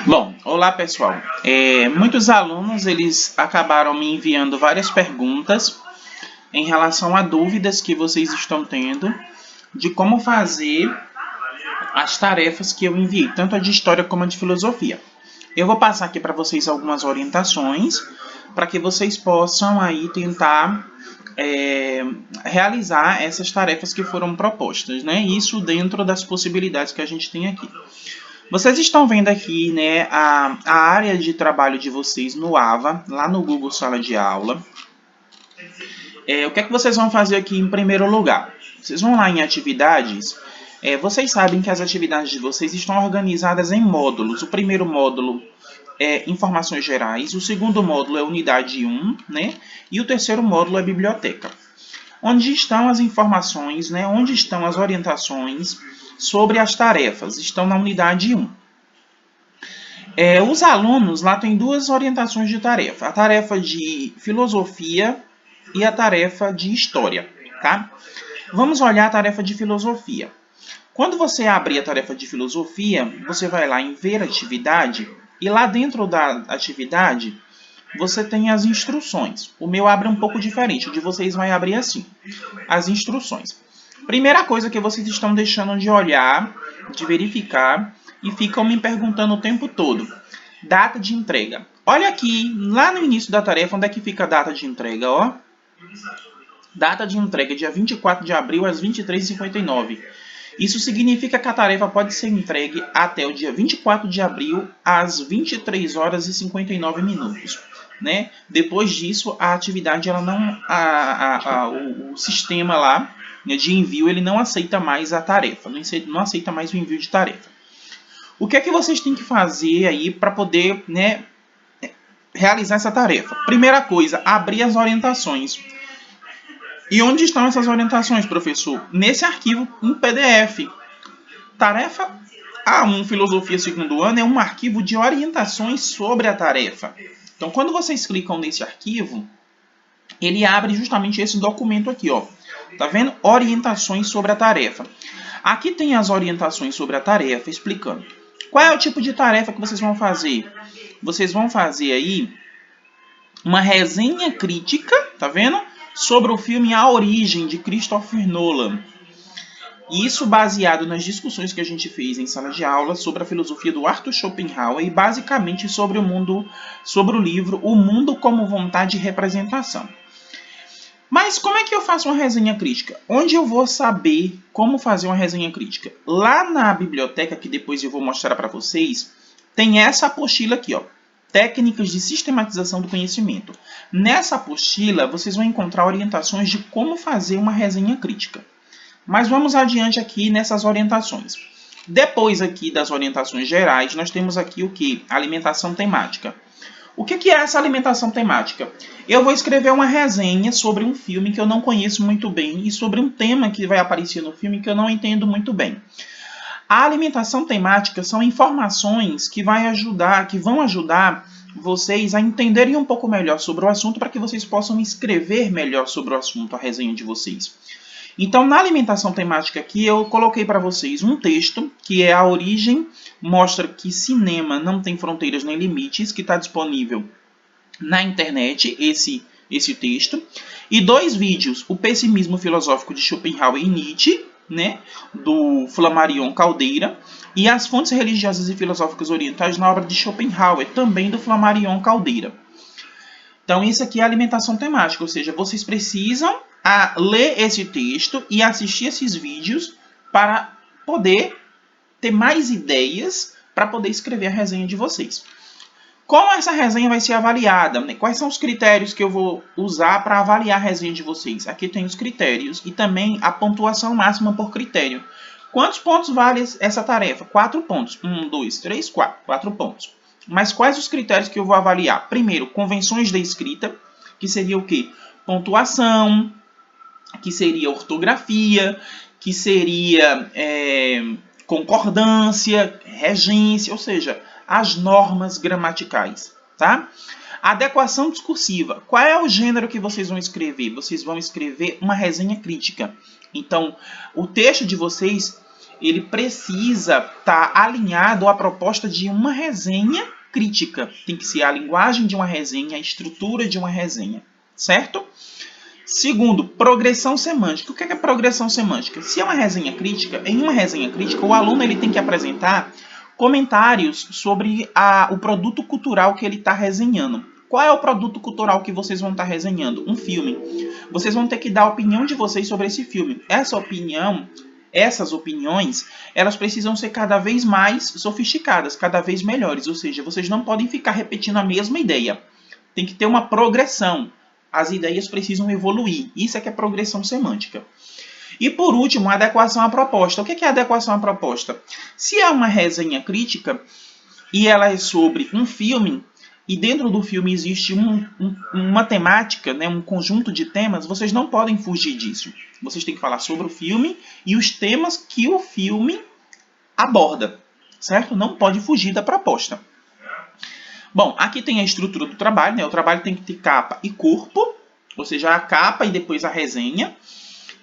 Bom, olá pessoal. Muitos alunos eles acabaram me enviando várias perguntas em relação a dúvidas que vocês estão tendo de como fazer as tarefas que eu enviei, tanto a de história como a de filosofia. Eu vou passar aqui para vocês algumas orientações para que vocês possam aí tentar realizar essas tarefas que foram propostas, né? Isso dentro das possibilidades que a gente tem aqui. Vocês estão vendo aqui, né, a área de trabalho de vocês no AVA, lá no Google Sala de Aula. O que é que vocês vão fazer aqui em primeiro lugar? Vocês vão lá em atividades. Vocês sabem que as atividades de vocês estão organizadas em módulos. O primeiro módulo é informações gerais, o segundo módulo é unidade 1, né? E o terceiro módulo é biblioteca. Onde estão as informações, né? Onde estão as orientações sobre as tarefas? Estão na unidade 1. Os alunos lá têm duas orientações de tarefa. A tarefa de filosofia e a tarefa de história, tá? Vamos olhar a tarefa de filosofia. Quando você abrir a tarefa de filosofia, você vai lá em ver atividade e lá dentro da atividade você tem as instruções. O meu abre um pouco diferente, o de vocês vai abrir assim, as instruções. Primeira coisa que vocês estão deixando de olhar, de verificar e ficam me perguntando o tempo todo. Data de entrega. Olha aqui, lá no início da tarefa, onde é que fica a data de entrega, ó. Data de entrega, dia 24 de abril, às 23h59. Isso significa que a tarefa pode ser entregue até o dia 24 de abril, às 23h59. Né? Depois disso, a atividade, ela não, o sistema lá, né, de envio, ele não aceita mais a tarefa, não aceita mais o envio de tarefa. O que é que vocês têm que fazer aí para poder, né, realizar essa tarefa? Primeira coisa, abrir as orientações. E onde estão essas orientações, professor? Nesse arquivo em PDF. Tarefa A1 Filosofia segundo ano é um arquivo de orientações sobre a tarefa. Então, quando vocês clicam nesse arquivo, ele abre justamente esse documento aqui, ó. Tá vendo? Orientações sobre a tarefa. Aqui tem as orientações sobre a tarefa, explicando. Qual é o tipo de tarefa que vocês vão fazer? Vocês vão fazer aí uma resenha crítica, tá vendo? Sobre o filme A Origem, de Christopher Nolan. Isso baseado nas discussões que a gente fez em sala de aula sobre a filosofia do Arthur Schopenhauer e basicamente sobre o livro O Mundo como Vontade e Representação. Mas como é que eu faço uma resenha crítica? Onde eu vou saber como fazer uma resenha crítica? Lá na biblioteca, que depois eu vou mostrar para vocês, tem essa apostila aqui, ó. Técnicas de sistematização do conhecimento. Nessa apostila, vocês vão encontrar orientações de como fazer uma resenha crítica. Mas vamos adiante aqui nessas orientações. Depois aqui das orientações gerais, nós temos aqui o que? Alimentação temática. O que é essa alimentação temática? Eu vou escrever uma resenha sobre um filme que eu não conheço muito bem e sobre um tema que vai aparecer no filme que eu não entendo muito bem. A alimentação temática são informações que vão ajudar vocês a entenderem um pouco melhor sobre o assunto para que vocês possam escrever melhor sobre o assunto, a resenha de vocês. Então, na alimentação temática aqui, eu coloquei para vocês um texto, que é A Origem, mostra que cinema não tem fronteiras nem limites, que está disponível na internet, esse texto. E 2 vídeos, O Pessimismo Filosófico de Schopenhauer e Nietzsche, né, do Flammarion Caldeira, e As Fontes Religiosas e Filosóficas Orientais na obra de Schopenhauer, também do Flammarion Caldeira. Então, isso aqui é alimentação temática, ou seja, vocês precisam ler esse texto e assistir esses vídeos para poder ter mais ideias para poder escrever a resenha de vocês. Como essa resenha vai ser avaliada? Né? Quais são os critérios que eu vou usar para avaliar a resenha de vocês? Aqui tem os critérios e também a pontuação máxima por critério. Quantos pontos vale essa tarefa? 4 pontos. 1, 2, 3, 4. 4 pontos. Mas quais os critérios que eu vou avaliar? Primeiro, convenções da escrita, que seria o quê? Pontuação, que seria ortografia, que seria concordância, regência, ou seja, as normas gramaticais, tá? Adequação discursiva. Qual é o gênero que vocês vão escrever? Vocês vão escrever uma resenha crítica. Então, o texto de vocês ele precisa estar alinhado à proposta de uma resenha crítica. Tem que ser a linguagem de uma resenha, a estrutura de uma resenha, certo? Segundo, progressão semântica. O que é progressão semântica? Se é uma resenha crítica, em uma resenha crítica, o aluno ele tem que apresentar comentários sobre o produto cultural que ele está resenhando. Qual é o produto cultural que vocês vão estar resenhando? Um filme. Vocês vão ter que dar a opinião de vocês sobre esse filme. Essas opiniões, elas precisam ser cada vez mais sofisticadas, cada vez melhores. Ou seja, vocês não podem ficar repetindo a mesma ideia. Tem que ter uma progressão. As ideias precisam evoluir. Isso é que é progressão semântica. E por último, a adequação à proposta. O que é adequação à proposta? Se é uma resenha crítica e ela é sobre um filme, e dentro do filme existe uma temática, né, um conjunto de temas, vocês não podem fugir disso. Vocês têm que falar sobre o filme e os temas que o filme aborda, certo? Não pode fugir da proposta. Bom, aqui tem a estrutura do trabalho, né? O trabalho tem que ter capa e corpo, ou seja, a capa e depois a resenha,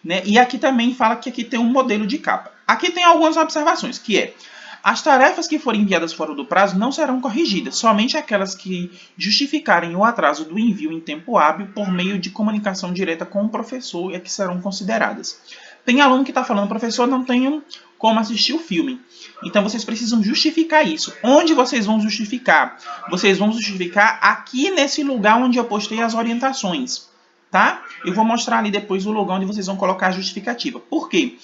né? E aqui também fala que aqui tem um modelo de capa. Aqui tem algumas observações, que é: as tarefas que forem enviadas fora do prazo não serão corrigidas, somente aquelas que justificarem o atraso do envio em tempo hábil por meio de comunicação direta com o professor é que serão consideradas. Tem aluno que está falando: professor, não tenho como assistir o filme. Então vocês precisam justificar isso. Onde vocês vão justificar? Vocês vão justificar aqui nesse lugar onde eu postei as orientações, tá? Eu vou mostrar ali depois o lugar onde vocês vão colocar a justificativa. Por quê?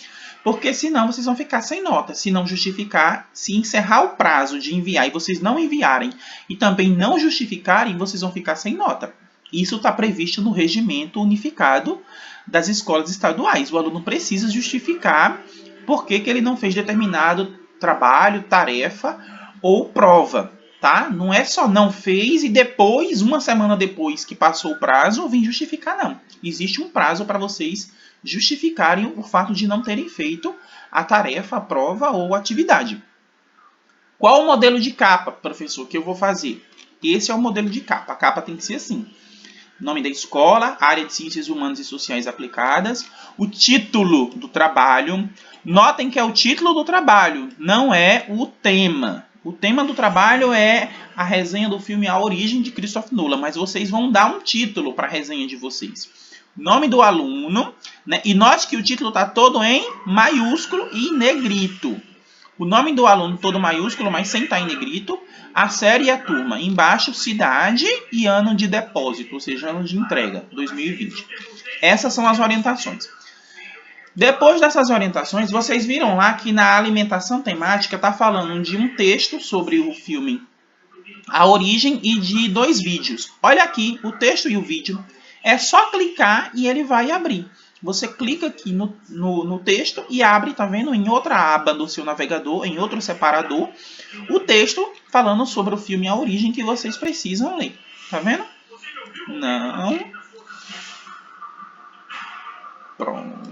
Porque senão vocês vão ficar sem nota. Se não justificar, se encerrar o prazo de enviar e vocês não enviarem e também não justificarem, vocês vão ficar sem nota. Isso está previsto no regimento unificado das escolas estaduais. O aluno precisa justificar por que ele não fez determinado trabalho, tarefa ou prova, tá? Não é só não fez e depois, uma semana depois que passou o prazo, vem justificar, não. Existe um prazo para vocês justificarem o fato de não terem feito a tarefa, a prova ou a atividade. Qual o modelo de capa, professor, que eu vou fazer? Esse é o modelo de capa. A capa tem que ser assim: nome da escola, área de ciências humanas e sociais aplicadas, o título do trabalho. Notem que é o título do trabalho, não é o tema. O tema do trabalho é a resenha do filme A Origem, de Christopher Nolan, mas vocês vão dar um título para a resenha de vocês. Nome do aluno, né? E note que o título está todo em maiúsculo e negrito. O nome do aluno todo maiúsculo, mas sem estar em negrito. A série e a turma. Embaixo, cidade e ano de depósito, ou seja, ano de entrega, 2020. Essas são as orientações. Depois dessas orientações, vocês viram lá que na alimentação temática está falando de um texto sobre o filme A Origem e de 2 vídeos. Olha aqui, o texto e o vídeo. É só clicar e ele vai abrir. Você clica aqui no texto e abre, tá vendo? Em outra aba do seu navegador, em outro separador, o texto falando sobre o filme A Origem que vocês precisam ler. Tá vendo? Não. Pronto.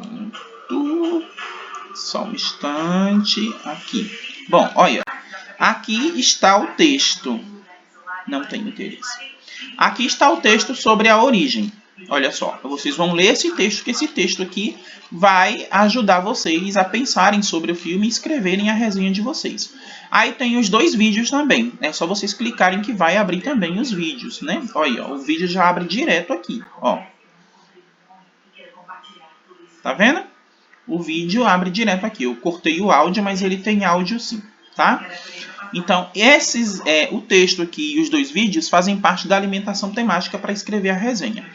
Só um instante. Aqui. Bom, olha. Aqui está o texto. Não tem interesse. Aqui está o texto sobre a origem. Olha só, vocês vão ler esse texto, que esse texto aqui vai ajudar vocês a pensarem sobre o filme e escreverem a resenha de vocês. Aí tem os 2 vídeos também. É só vocês clicarem que vai abrir também os vídeos, né? Olha, ó, o vídeo já abre direto aqui, ó. Tá vendo? O vídeo abre direto aqui. Eu cortei o áudio, mas ele tem áudio sim, tá? Então, o texto aqui e os 2 vídeos fazem parte da alimentação temática para escrever a resenha.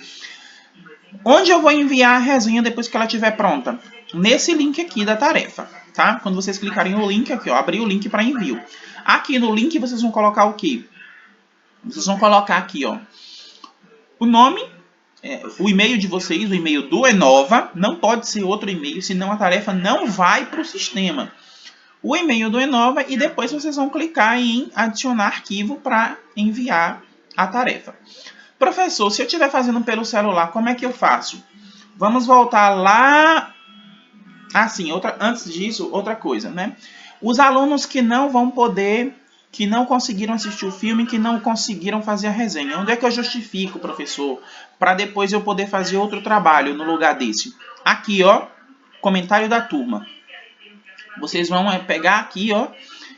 Onde eu vou enviar a resenha depois que ela estiver pronta? Nesse link aqui da tarefa, tá? Quando vocês clicarem no link aqui, ó, abrir o link para envio. Aqui no link vocês vão colocar o quê? Vocês vão colocar aqui, ó, o nome, o e-mail de vocês, o e-mail do Enova. Não pode ser outro e-mail, senão a tarefa não vai para o sistema. O e-mail do Enova e depois vocês vão clicar em adicionar arquivo para enviar a tarefa. Professor, se eu estiver fazendo pelo celular, como é que eu faço? Vamos voltar lá. Sim, antes disso, outra coisa, né? Os alunos que não vão poder, que não conseguiram assistir o filme, que não conseguiram fazer a resenha. Onde é que eu justifico, professor? Para depois eu poder fazer outro trabalho no lugar desse. Aqui, ó, comentário da turma. vocês vão pegar aqui, ó,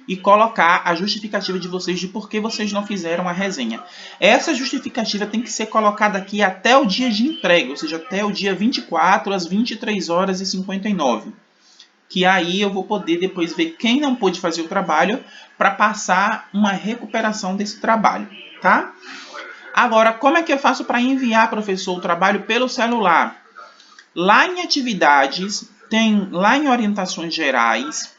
e colocar a justificativa de vocês de por que vocês não fizeram a resenha. Essa justificativa tem que ser colocada aqui até o dia de entrega, ou seja, até o dia 24, às 23h59. Que aí eu vou poder depois ver quem não pôde fazer o trabalho para passar uma recuperação desse trabalho, tá? Agora, como é que eu faço para enviar, professor, o trabalho pelo celular? Lá em atividades, lá em orientações gerais,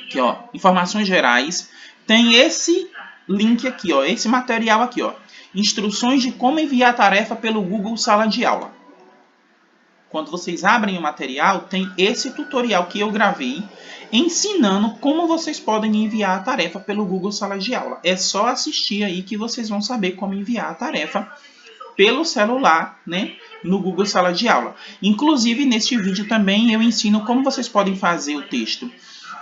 aqui, ó, informações gerais, tem esse link aqui, ó, esse material aqui, ó, instruções de como enviar a tarefa pelo Google Sala de Aula. Quando vocês abrem o material, tem esse tutorial que eu gravei ensinando como vocês podem enviar a tarefa pelo Google Sala de Aula. É só assistir aí que vocês vão saber como enviar a tarefa pelo celular, né, no Google Sala de Aula. Inclusive, neste vídeo também eu ensino como vocês podem fazer o texto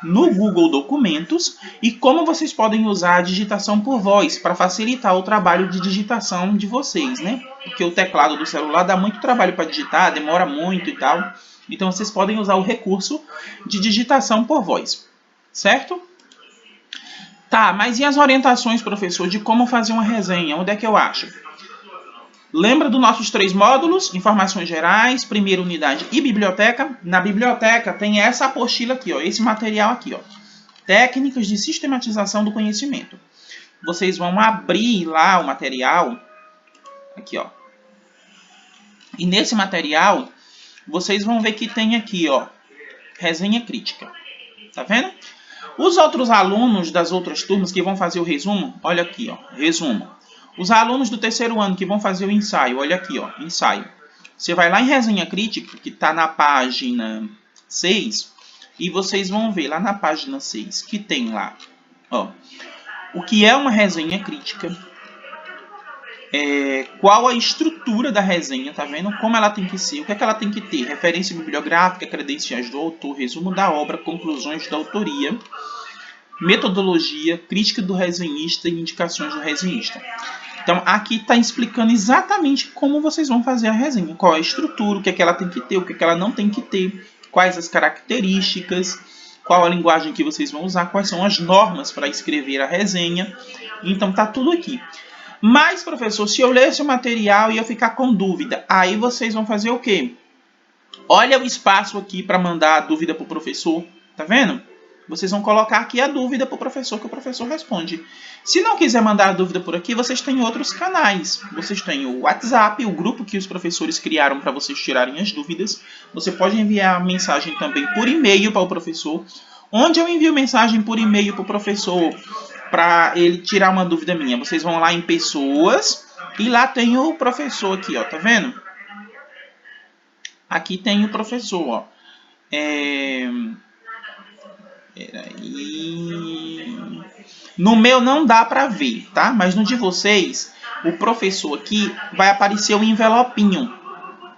no Google Documentos e como vocês podem usar a digitação por voz para facilitar o trabalho de digitação de vocês, né? Porque o teclado do celular dá muito trabalho para digitar, demora muito e tal. Então vocês podem usar o recurso de digitação por voz, certo? Tá, mas e as orientações, professor, de como fazer uma resenha? Onde é que eu acho? Lembra dos nossos 3 módulos? Informações gerais, primeira unidade e biblioteca. Na biblioteca tem essa apostila aqui, ó, esse material aqui, ó. Técnicas de sistematização do conhecimento. Vocês vão abrir lá o material, aqui, ó. E nesse material, vocês vão ver que tem aqui, ó, resenha crítica. Tá vendo? Os outros alunos das outras turmas que vão fazer o resumo, olha aqui, ó, resumo. Os alunos do terceiro ano que vão fazer o ensaio, olha aqui, ó, ensaio. Você vai lá em resenha crítica, que está na página 6, e vocês vão ver lá na página 6, que tem lá, ó, o que é uma resenha crítica, qual a estrutura da resenha, tá vendo? Como ela tem que ser, o que é que ela tem que ter, referência bibliográfica, credenciais do autor, resumo da obra, conclusões da autoria, metodologia, crítica do resenhista e indicações do resenhista. Então, aqui está explicando exatamente como vocês vão fazer a resenha. Qual é a estrutura, o que é que ela tem que ter, o que é que ela não tem que ter, quais as características, qual a linguagem que vocês vão usar, quais são as normas para escrever a resenha. Então, está tudo aqui. Mas, professor, se eu ler esse material e eu ficar com dúvida, aí vocês vão fazer o quê? Olha o espaço aqui para mandar a dúvida para o professor. Tá vendo? Vocês vão colocar aqui a dúvida para o professor, que o professor responde. Se não quiser mandar a dúvida por aqui, vocês têm outros canais. Vocês têm o WhatsApp, o grupo que os professores criaram para vocês tirarem as dúvidas. Você pode enviar mensagem também por e-mail para o professor. Onde eu envio mensagem por e-mail para o professor para ele tirar uma dúvida minha? Vocês vão lá em pessoas e lá tem o professor aqui, ó, tá vendo? Aqui tem o professor, ó. No meu não dá para ver, tá? Mas no de vocês, o professor aqui vai aparecer um envelopinho.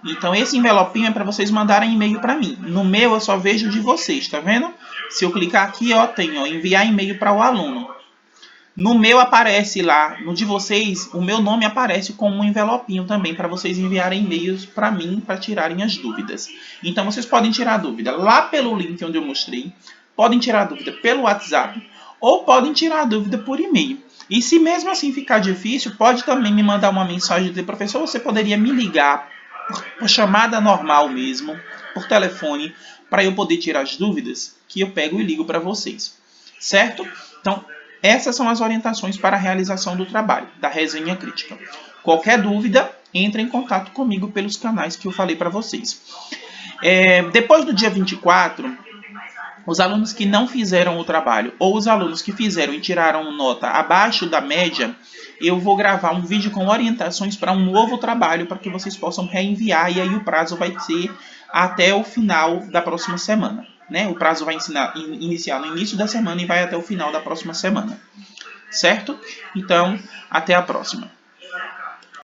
Então esse envelopinho é para vocês mandarem e-mail para mim. No meu eu só vejo o de vocês, tá vendo? Se eu clicar aqui, ó, tem, ó, enviar e-mail para o aluno. No meu aparece lá, no de vocês, o meu nome aparece com um envelopinho também para vocês enviarem e-mails para mim para tirarem as dúvidas. Então vocês podem tirar a dúvida lá pelo link onde eu mostrei. Podem tirar a dúvida pelo WhatsApp ou podem tirar a dúvida por e-mail. E se mesmo assim ficar difícil, pode também me mandar uma mensagem e dizer, professor, você poderia me ligar por chamada normal mesmo, por telefone, para eu poder tirar as dúvidas, que eu pego e ligo para vocês. Certo? Então, essas são as orientações para a realização do trabalho, da resenha crítica. Qualquer dúvida, entre em contato comigo pelos canais que eu falei para vocês. Depois do dia 24... os alunos que não fizeram o trabalho ou os alunos que fizeram e tiraram nota abaixo da média, eu vou gravar um vídeo com orientações para um novo trabalho para que vocês possam reenviar e aí o prazo vai ser até o final da próxima semana. Né? O prazo vai iniciar no início da semana e vai até o final da próxima semana. Certo? Então, até a próxima.